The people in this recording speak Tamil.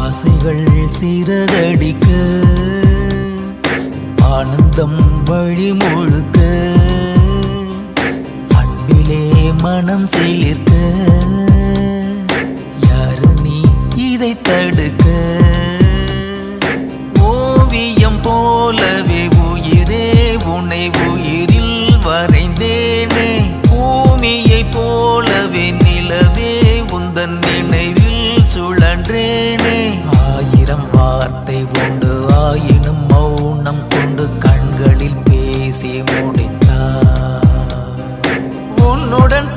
ஆசைகள் சிறகடிக்க ஆனந்தம் வழி முழுக்க அன்பிலே மனம் சிலிர்க்க யாரு நீ இதை தடுக்க ஓவியம் போலவே உயிரே உன்னை உயிரில் வரைந்தேனே பூமியை போலவே நிலவே உந்தன் நினைவில் சுழன்றேனே ஆயிரம் வார்த்தை உண்டு ஆயினும் மௌனம் கொண்டு கண்களில் பேசி முடித்தார் உன்னுடன்